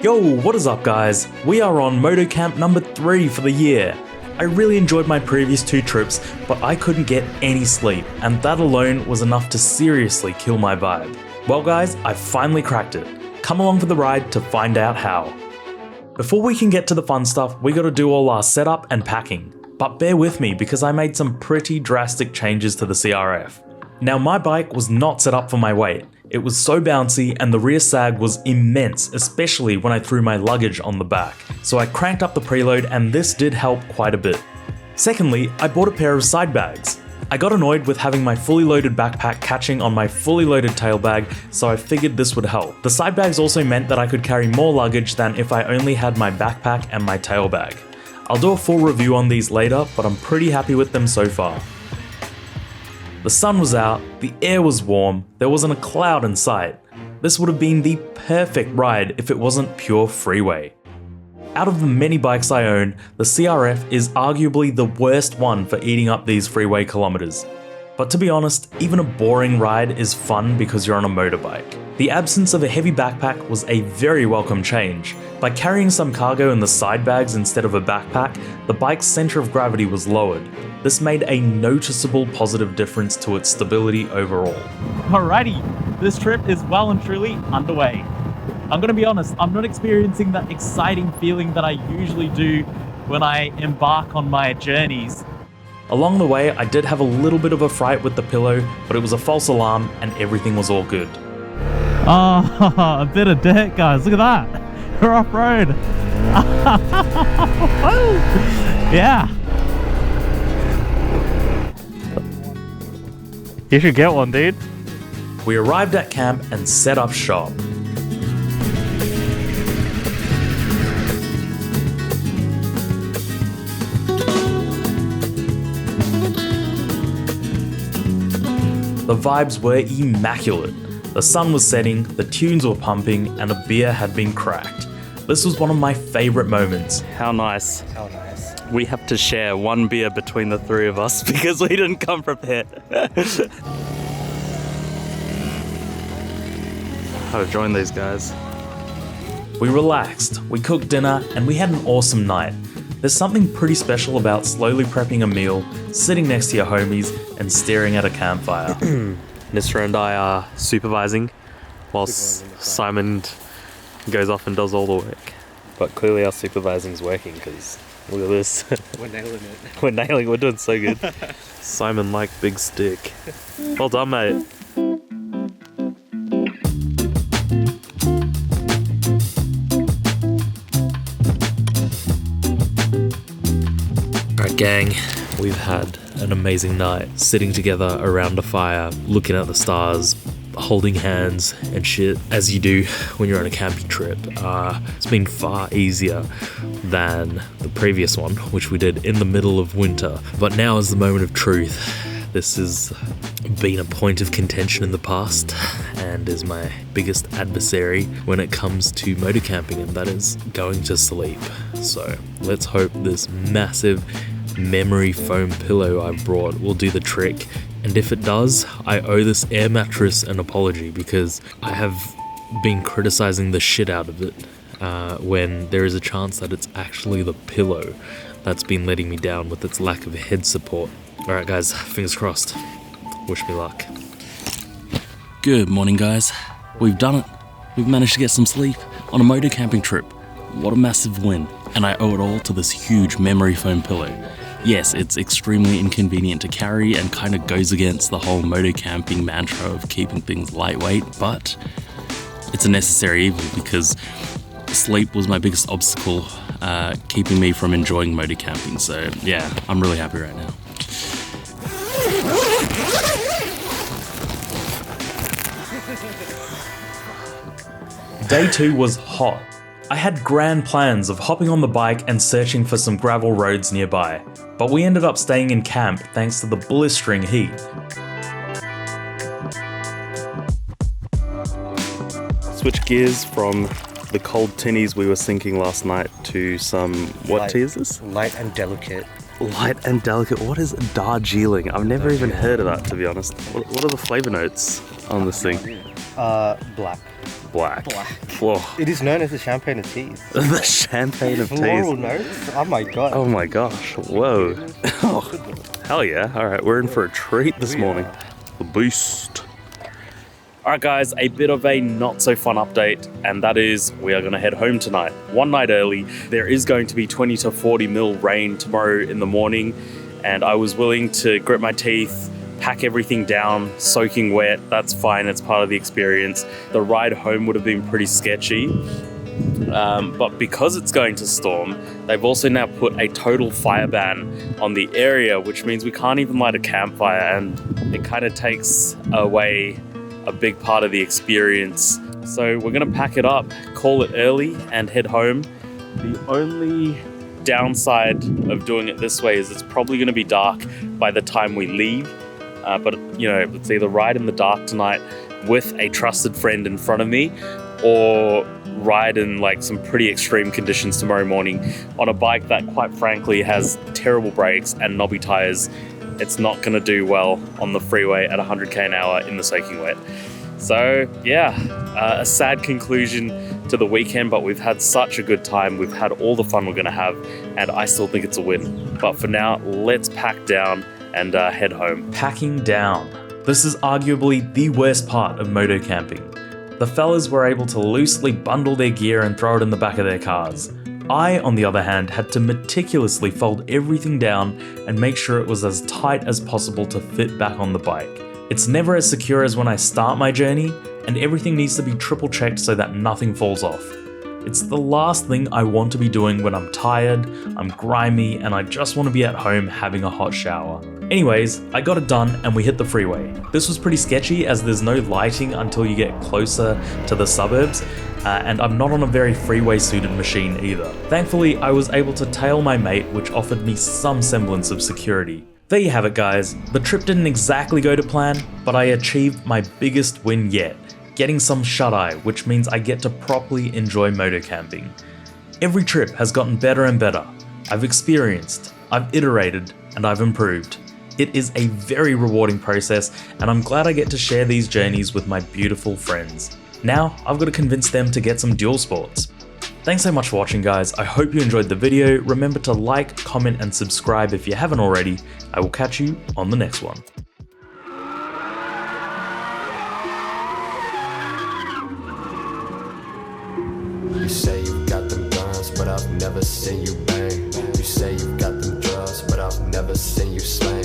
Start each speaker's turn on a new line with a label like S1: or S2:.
S1: Yo, what is up guys? We are on Motocamp number 3 for the year. I really enjoyed my previous 2 trips, but I couldn't get any sleep, and that alone was enough to seriously kill my vibe. Well guys, I finally cracked it. Come along for the ride to find out how. Before we can get to the fun stuff, we gotta do all our setup and packing. But bear with me because I made some pretty drastic changes to the CRF. Now my bike was not set up for my weight. It was so bouncy and the rear sag was immense, especially when I threw my luggage on the back. So I cranked up the preload and this did help quite a bit. Secondly, I bought a pair of side bags. I got annoyed with having my fully loaded backpack catching on my fully loaded tail bag, so I figured this would help. The side bags also meant that I could carry more luggage than if I only had my backpack and my tail bag. I'll do a full review on these later, but I'm pretty happy with them so far. The sun was out, the air was warm, there wasn't a cloud in sight. This would have been the perfect ride if it wasn't pure freeway. Out of the many bikes I own, the CRF is arguably the worst one for eating up these freeway kilometers. But to be honest, even a boring ride is fun because you're on a motorbike. The absence of a heavy backpack was a very welcome change. By carrying some cargo in the side bags instead of a backpack, the bike's center of gravity was lowered. This made a noticeable positive difference to its stability overall.
S2: Alrighty, this trip is well and truly underway. I'm gonna be honest, I'm not experiencing that exciting feeling that I usually do when I embark on my journeys.
S1: Along the way, I did have a little bit of a fright with the pillow, but it was a false alarm and everything was all good.
S2: Ah, a bit of dirt, guys. Look at that. We're off-road. Yeah. You should get one, dude.
S1: We arrived at camp and set up shop. The vibes were immaculate. The sun was setting, the tunes were pumping, and a beer had been cracked. This was one of my favourite moments.
S2: How nice.
S3: How nice.
S2: We have to share one beer between the 3 of us because we didn't come prepared. How to join these guys.
S1: We relaxed, we cooked dinner, and we had an awesome night. There's something pretty special about slowly prepping a meal, sitting next to your homies, and staring at a campfire.
S4: Nissa and I are supervising whilst Simon goes off and does all the work. But clearly our supervising's working because look at this.
S3: We're nailing it.
S4: We're nailing it, we're doing so good. Simon like big stick. Well done, mate. Alright gang, we've had an amazing night sitting together around a fire, looking at the stars, holding hands and shit, as you do when you're on a camping trip. It's been far easier than the previous one, which we did in the middle of winter. But now is the moment of truth. This has been a point of contention in the past and is my biggest adversary when it comes to motocamping, and that is going to sleep. So let's hope this massive memory foam pillow I've brought will do the trick, and if it does, I owe this air mattress an apology because I have been criticizing the shit out of it when there is a chance that it's actually the pillow that's been letting me down with its lack of head support. Alright guys, fingers crossed. Wish me luck.
S5: Good morning guys. We've done it. We've managed to get some sleep on a motocamping trip. What a massive win. And I owe it all to this huge memory foam pillow. Yes, it's extremely inconvenient to carry and kind of goes against the whole motocamping mantra of keeping things lightweight, but it's a necessary evil because sleep was my biggest obstacle keeping me from enjoying motocamping. So yeah, I'm really happy right now.
S1: Day 2 was hot. I had grand plans of hopping on the bike and searching for some gravel roads nearby, but we ended up staying in camp thanks to the blistering heat.
S4: Switch gears from the cold tinnies we were sinking last night to some, what tea is this?
S3: Light and delicate.
S4: Light and delicate. What is Darjeeling? I've never even heard of that, to be honest. What are the flavor notes on this thing?
S3: Black.
S5: Black.
S3: Black.
S5: Whoa.
S3: It is known as the champagne of teas.
S5: The champagne of
S3: Floral
S5: teas.
S3: notes. Oh my god.
S5: Oh my gosh. Whoa. Oh, hell yeah. All right, we're in for a treat this morning. The beast. All right, guys, a bit of a not so fun update, and that is we are going to head home tonight. One night early. There is going to be 20 to 40 mil rain tomorrow in the morning, and I was willing to grit my teeth, pack everything down, soaking wet. That's fine. It's part of the experience. The ride home would have been pretty sketchy. But because it's going to storm, they've also now put a total fire ban on the area, which means we can't even light a campfire, and it kind of takes away a big part of the experience. So we're gonna pack it up, call it early, and head home. The only downside of doing it this way is it's probably gonna be dark by the time we leave. But you know, it's either ride in the dark tonight with a trusted friend in front of me, or ride in like some pretty extreme conditions tomorrow morning on a bike that quite frankly has terrible brakes and knobby tires. It's not going to do well on the freeway at 100k an hour in the soaking wet. So yeah, a sad conclusion to the weekend, but we've had such a good time. We've had all the fun we're going to have, and I still think it's a win. But for now, let's pack down and head home.
S1: Packing down. This is arguably the worst part of moto camping. The fellas were able to loosely bundle their gear and throw it in the back of their cars. I, on the other hand, had to meticulously fold everything down and make sure it was as tight as possible to fit back on the bike. It's never as secure as when I start my journey, and everything needs to be triple checked so that nothing falls off. It's the last thing I want to be doing when I'm tired, I'm grimy, and I just want to be at home having a hot shower. Anyways, I got it done and we hit the freeway. This was pretty sketchy as there's no lighting until you get closer to the suburbs, and I'm not on a very freeway suited machine either. Thankfully, I was able to tail my mate, which offered me some semblance of security. There you have it, guys. The trip didn't exactly go to plan, but I achieved my biggest win yet, getting some shut-eye, which means I get to properly enjoy moto camping. Every trip has gotten better and better. I've experienced, I've iterated, and I've improved. It is a very rewarding process, and I'm glad I get to share these journeys with my beautiful friends. Now, I've got to convince them to get some dual sports. Thanks so much for watching, guys. I hope you enjoyed the video. Remember to like, comment, and subscribe if you haven't already. I will catch you on the next one.
S6: You say you got them guns, but I've never seen you bang. You say you got them drugs, but I've never seen you slang.